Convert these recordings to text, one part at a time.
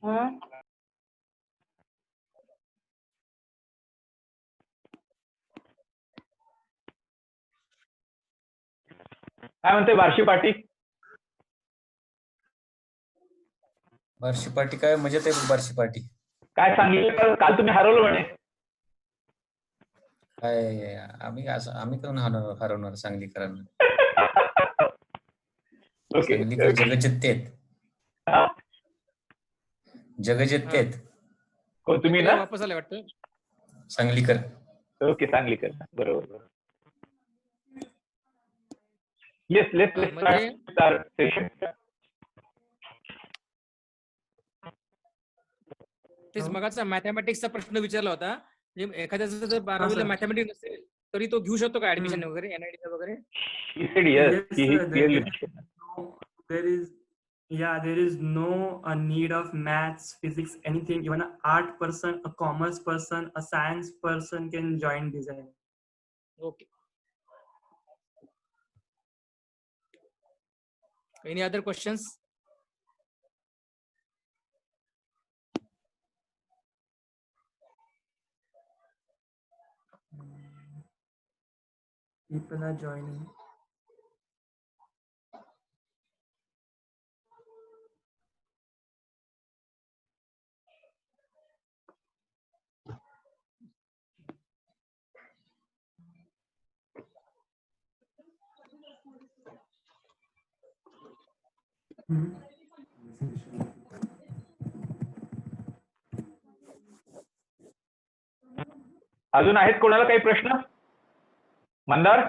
काय म्हणते बार्शी पाटी? बार्शी पार्टी काय मजेत आहे बार्शी पार्टी. काय सांगितलं काल तुम्ही हरवलं म्हणे. काय आम्ही करून हरवणार सांगलीकरांना. ओके सांगलीकर जगजित्ते आहेत. जगजित्ते आहेत. हो तुम्ही ना वापस आले वाटतं सांगलीकर. ओके सांगलीकर बरोबर. Yes let's start session. तेच मगाचा मॅथमॅटिक्सचा प्रश्न विचारला होता. म्हणजे एखाद्याचं जर 12वीला मॅथमॅटिक्स नसेल तरी तो घेऊ शकतो का ऍडमिशन वगैरे NIT वगैरे? He said yes. He clearly mentioned. There is no need of maths, physics, anything. Even an art person, a commerce person, a science person can join design. Okay. Any other questions? People are joining. अजून आहेत कोणाला काही प्रश्न? मंदार?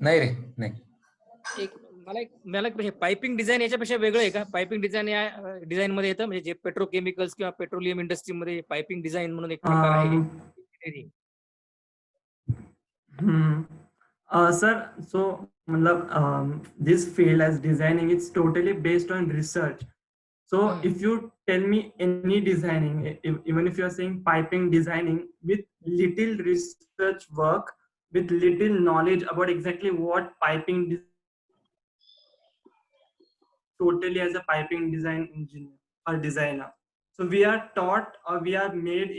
नाही रे नाही. मला piping design याच्यापेक्षा वेगळं आहे का? पाइपिंग डिझाईन या डिझाईन मध्ये येतं म्हणजे जे पेट्रोकेमिकल्स किंवा पेट्रोलियम इंडस्ट्रीमध्ये पाइपिंग डिझाईन म्हणून एक प्रकार आहे. Sir, so this field as designing, it's totally based on research. So if you tell me any designing, even if you are saying piping designing, with little research work, with little knowledge about exactly what piping totally as a piping design engineer or designer. So we are taught or we are made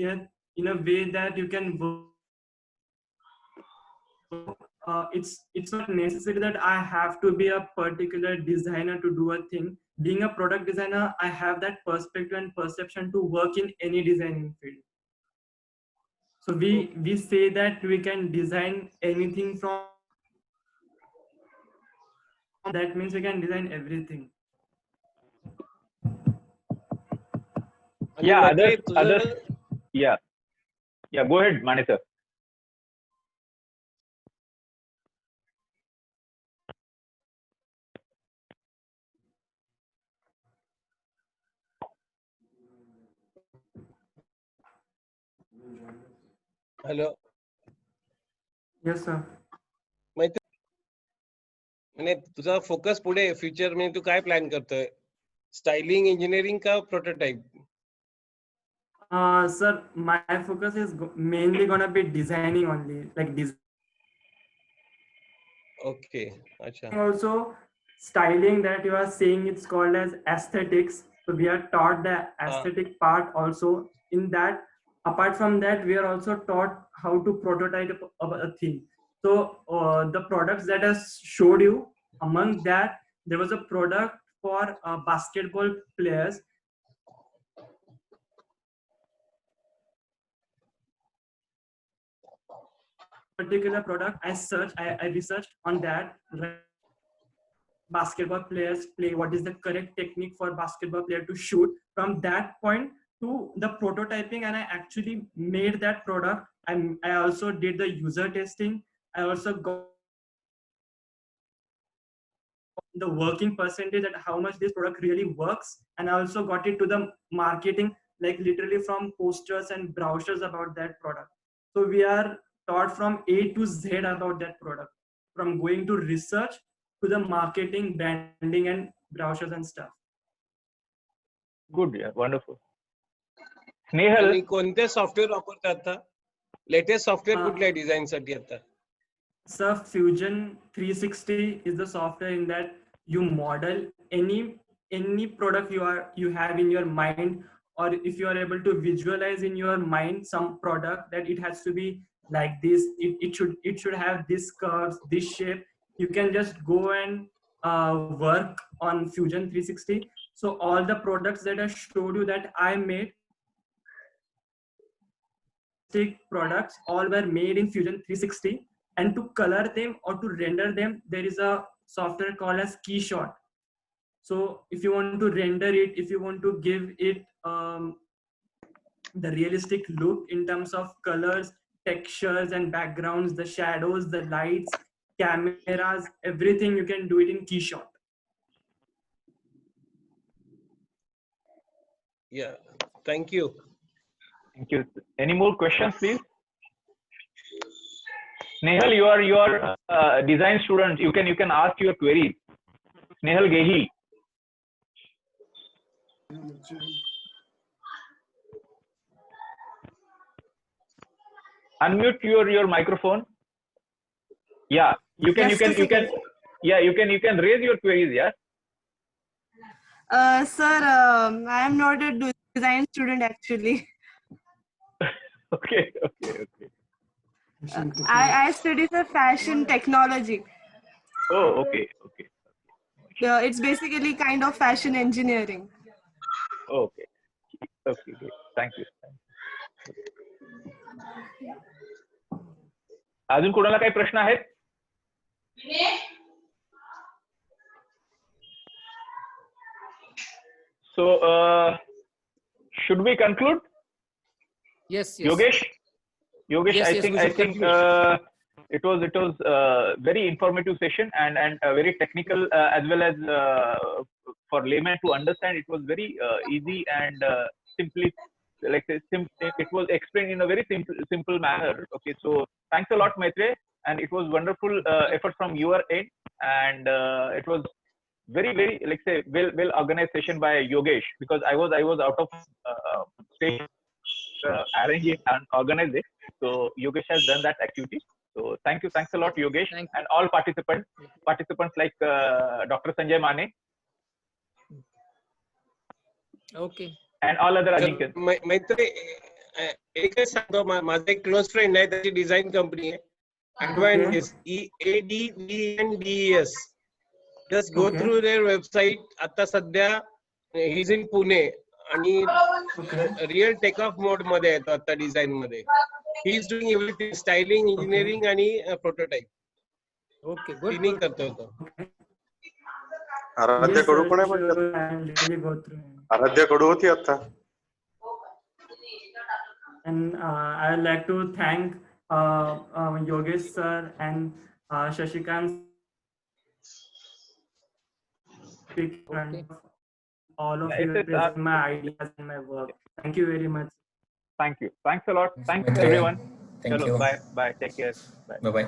in a way that you can work. It's not necessary that I have to be a particular designer to do a thing. Being a product designer, I have that perspective and perception to work in any designing field. So we say that we can design anything from. That means we can design everything. Yeah, others. Yeah. Go ahead, Mane sir. Hello. Yes sir. म्हणजे तुझा focus पुढे future मध्ये तू काय plan करतोय? Styling, engineering का prototype? Sir, my focus is mainly gonna be designing only, like design. Okay, acha. Also, styling that you are saying, it's called as aesthetics. So we are taught the aesthetic part also. In that, apart from that, we are also taught how to prototype a thing. So the products that I showed you, among that, there was a product for basketball players. Particular product, I researched on that. Basketball players play, what is the correct technique for basketball player to shoot. From that point to the prototyping, and I actually made that product. I also did the user testing. I also got the working percentage at how much this product really works, and I also got it to the marketing, like literally from posters and brochures about that product. So we are taught from A to Z about that product, from going to research to the marketing, branding, and brochures and stuff. Good, yeah, wonderful. Snehal, कोणते software वापरता आता? Latest software कुठल्या design साठी आता? Sir, Fusion 360 is the software in that you model any any product you have in your mind, or if you are able to visualize in your mind some product that it has to be like this, it should have this curves, this shape, you can just go and work on Fusion 360. So all the products that I showed you that I made, products all were made in Fusion 360, and to color them or to render them, there is a software called as Keyshot. So if you want to render it, if you want to give it the realistic look in terms of colors, textures and backgrounds, the shadows, the lights, cameras, everything, you can do it in Keyshot. Yeah, thank you. Thank you. Any more questions, please? Snehal, you are design student. You can ask your queries. Snehal Gehi. Unmute your microphone. Yeah, you can yeah, you can raise your queries. Yeah. Sir, I am not a design student actually. Okay. I study the fashion technology. Oh, okay. It's basically kind of fashion engineering. Okay. Great. Thank you. अजून कोणाला काही प्रश्न आहेत? So should we conclude? Yes. Yogesh, Yes, I yes, think we should it was very informative session and very technical as well as for layman to understand. It was very easy and simply, like it was explained in a very simple manner. Okay, so thanks a lot, Maitre, and it was wonderful effort from your end, and it was very like say well organized session by Yogesh, because I was out of stage arrange it and organize it. So Yogesh has done that activity. So thanks a lot, Yogesh, Thank and all participants like Dr. Sanjay Mane Okay. and all other Ajinkya. मैत्री एकच सांगतो, माझा एक close friend आहे, त्याची design company आहे, advance EADVNDES. Just go through their website. आता सध्या ही इज इन पुणे आणि रिअल टेक ऑफ मोड मध्ये आहे तो आता डिझाईन मध्ये. He is doing everything, styling, engineering आणि प्रोटोटाइप Okay. Good. तिन्ही करतो तो. आराध्य कडू पण आहे, पण आराध्य कडू होती आता. And I would like to thank Yogesh sir and Shashikant all of you present my ideas and my work. Thank you very much. Thank you. Thanks a lot. Thanks Maitre. everyone. Thank Chalo, you. bye. Take care. Bye. Bye bye.